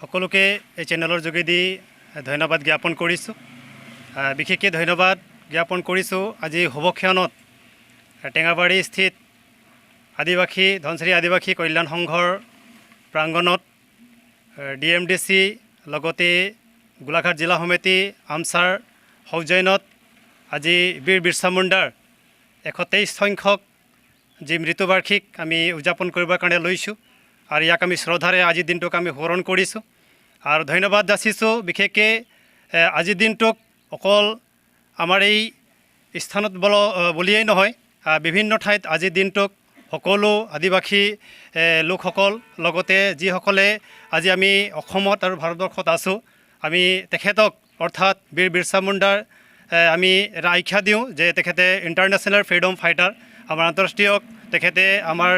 সকলোকে এই চেনেলৰ যোগেদি ধন্যবাদ জ্ঞাপন কৰিছোঁ। বিশেষকৈ ধন্যবাদ জ্ঞাপন কৰিছোঁ আজি শুভক্ষণত টেঙাবাৰী স্থিত ধনচিৰি আদিবাসী কল্যাণ সংঘৰ প্ৰাংগণত DMDC লগতে গোলাঘাট জিলা সমিতি আমছাৰ সৌজন্যত আজি বীৰ বিৰছা মুণ্ডাৰ 123 সংখ্যক যি মৃত্যুবাৰ্ষিক আমি উদযাপন কৰিবৰ কাৰণে লৈছোঁ আৰু ইয়াক আমি শ্ৰদ্ধাৰে আজিৰ দিনটোক আমি সোঁৱৰণ কৰিছোঁ আৰু ধন্যবাদ যাচিছোঁ। বিশেষকৈ আজিৰ দিনটোক অকল আমাৰ এই স্থানত বুলিয়েই নহয়, বিভিন্ন ঠাইত আজিৰ দিনটোক সকলো আদিবাসী লোকসকল লগতে যিসকলে আজি আমি অসমত আৰু ভাৰতবৰ্ষত আছোঁ, আমি তেখেতক অৰ্থাৎ বীৰ বিৰছা মুণ্ডাৰ আমি আখ্যা দিওঁ যে তেখেতে ইণ্টাৰনেশ্যনেল ফ্ৰীডম ফাইটাৰ, আমাৰ আন্তঃৰাষ্ট্ৰীয় তেখেতে আমাৰ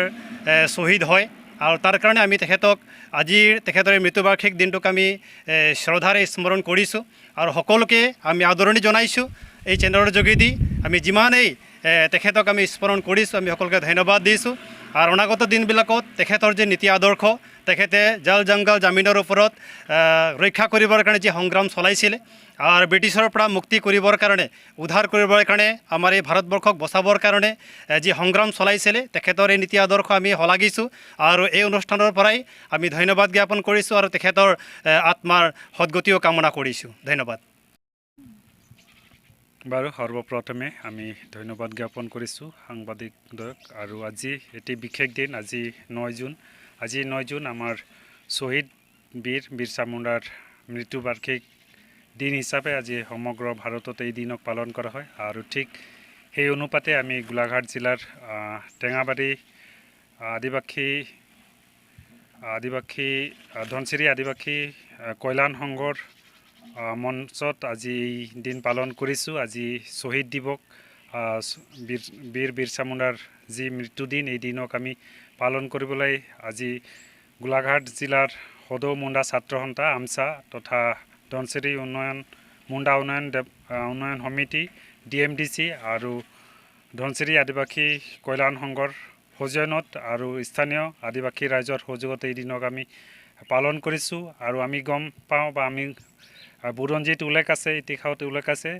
শ্বহীদ হয় আৰু তাৰ কাৰণে আমি তেখেতৰ মৃত্যুবাৰ্ষিক দিনটোক আমি শ্ৰদ্ধাৰে স্মৰণ কৰিছোঁ আৰু সকলোকে আমি আদৰণি জনাইছোঁ। এই চেনেলৰ যোগেদি আমি যিমানেই তেখেতক আমি স্মৰণ কৰিছোঁ, আমি সকলোকে ধন্যবাদ দিছোঁ আৰু অনাগত দিনবিলাকত তেখেতৰ যে নীতি আদৰ্শ, তেখেতে জাল জংগল জামিনৰ ওপৰত ৰক্ষা কৰিবৰ কাৰণে যি সংগ্ৰাম চলাইছিলে আৰু ব্ৰিটিছৰ পৰা মুক্তি কৰিবৰ কাৰণে, উদ্ধাৰ কৰিবৰ কাৰণে, আমাৰ এই ভাৰতবৰ্ষক বচাবৰ কাৰণে যি সংগ্ৰাম চলাইছিলে, তেখেতৰ এই নীতি আদৰ্শ আমি শলাগিছোঁ আৰু এই অনুষ্ঠানৰ পৰাই আমি ধন্যবাদ জ্ঞাপন কৰিছোঁ আৰু তেখেতৰ আত্মাৰ সদ্গতিও কামনা কৰিছোঁ। ধন্যবাদ। বাৰু সৰ্বপ্ৰথমে আমি ধন্যবাদ জ্ঞাপন কৰিছোঁ সাংবাদিকদ্বয়ক। আৰু আজি এটি বিশেষ দিন, আজি 9 জুন। আজি 9 জুন আমাৰ শ্বহীদ বীৰ বিৰছা মুণ্ডাৰ মৃত্যুবাৰ্ষিক দিন হিচাপে আজি সমগ্ৰ ভাৰতত এই দিনক পালন কৰা হয় আৰু ঠিক সেই অনুপাতে আমি গোলাঘাট জিলাৰ টেঙাবাৰী ধনচিৰি আদিবাসী কল্যাণ সংঘৰ মঞ্চত আজি এই দিন পালন কৰিছোঁ। আজি শ্বহীদ দিৱস, বীৰ বিৰছা মুণ্ডাৰ যি মৃত্যুদিন, এই দিনক আমি পালন কৰিবলৈ আজি গোলাঘাট জিলাৰ সদৌ মুণ্ডা ছাত্ৰ সন্থা আমছা তথা ধনচিৰি মুণ্ডা উন্নয়ন সমিতি DMDC আৰু ধনচিৰি আদিবাসী কল্যাণ সংঘৰ সৌজন্যত আৰু স্থানীয় আদিবাসী ৰাইজৰ সহযোগত এই দিনক আমি পালন কৰিছোঁ। আৰু আমি গম পাওঁ বা আমি বুৰঞ্জীত উল্লেখ আছে, ইতিহাসত উল্লেখ আছে,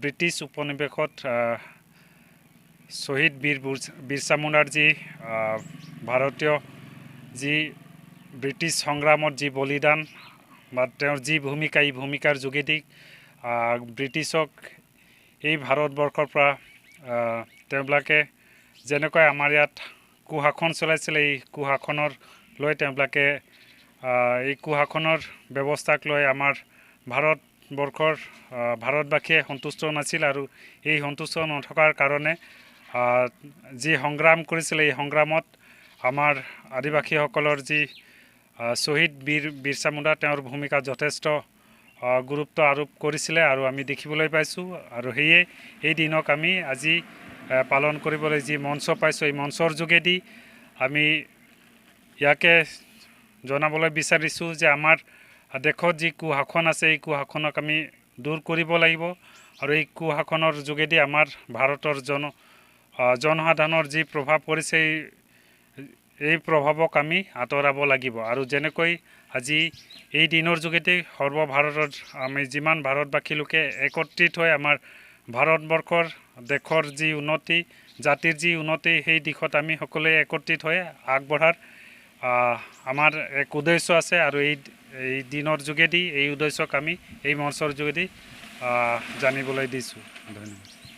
ব্ৰিটিছ উপনিৱেশত শ্বহীদ বীৰ বিৰছা মুণ্ডাৰ যি ভাৰতীয় যি ব্ৰিটিছ সংগ্ৰামত যি বলিদান বা তেওঁৰ যি ভূমিকা, এই ভূমিকাৰ যোগেদি ব্ৰিটিছক এই ভাৰতবৰ্ষৰ পৰা তেওঁলোকে যেনেকৈ আমাৰ ইয়াত কুশাসন চলাইছিলে, এই কুশাসনৰ লৈ তেওঁলোকে এই কুশাসনৰ ব্যৱস্থাক লৈ আমাৰ ভাৰতবাসীয়ে সন্তুষ্ট নাছিল আৰু এই সন্তুষ্ট নথকাৰ কাৰণে যি সংগ্ৰাম কৰিছিলে, এই সংগ্ৰামত আমাৰ আদিবাসীসকলৰ যি শ্বহীদ বীৰ বিৰছা মুণ্ডা, তেওঁৰ ভূমিকা যথেষ্ট গুৰুত্ব আৰোপ কৰিছিলে আৰু আমি দেখিবলৈ পাইছোঁ। আৰু সেয়ে এই দিনক আমি আজি পালন কৰিবলৈ যি মঞ্চ পাইছোঁ, এই মঞ্চৰ যোগেদি আমি ইয়াকে জনাবলৈ বিচাৰিছোঁ যে আমাৰ দেশত যি কুশাসন আছে, এই কুশাসনক আমি দূৰ কৰিব লাগিব আৰু এই কুশাসনৰ যোগেদি আমাৰ ভাৰতৰ জনসাধাৰণৰ যি প্ৰভাৱ পৰিছে, এই প্ৰভাৱক আমি আঁতৰাব লাগিব। আৰু যেনেকৈ আজি এই দিনৰ যোগেদি সৰ্বভাৰতত আমি যিমান ভাৰতবাসী লোকে একত্ৰিত হৈ আমাৰ ভাৰতবৰ্ষৰ দেশৰ যি উন্নতি, জাতিৰ যি উন্নতি, সেই দিশত আমি সকলোৱে একত্ৰিত হৈ আগবঢ়াৰ আমাৰ এক উদ্দেশ্য আছে আৰু এই দিনৰ যোগেদি এই উদ্দেশ্যক আমি এই মঞ্চৰ যোগেদি জানিবলৈ দিছোঁ। ধন্যবাদ।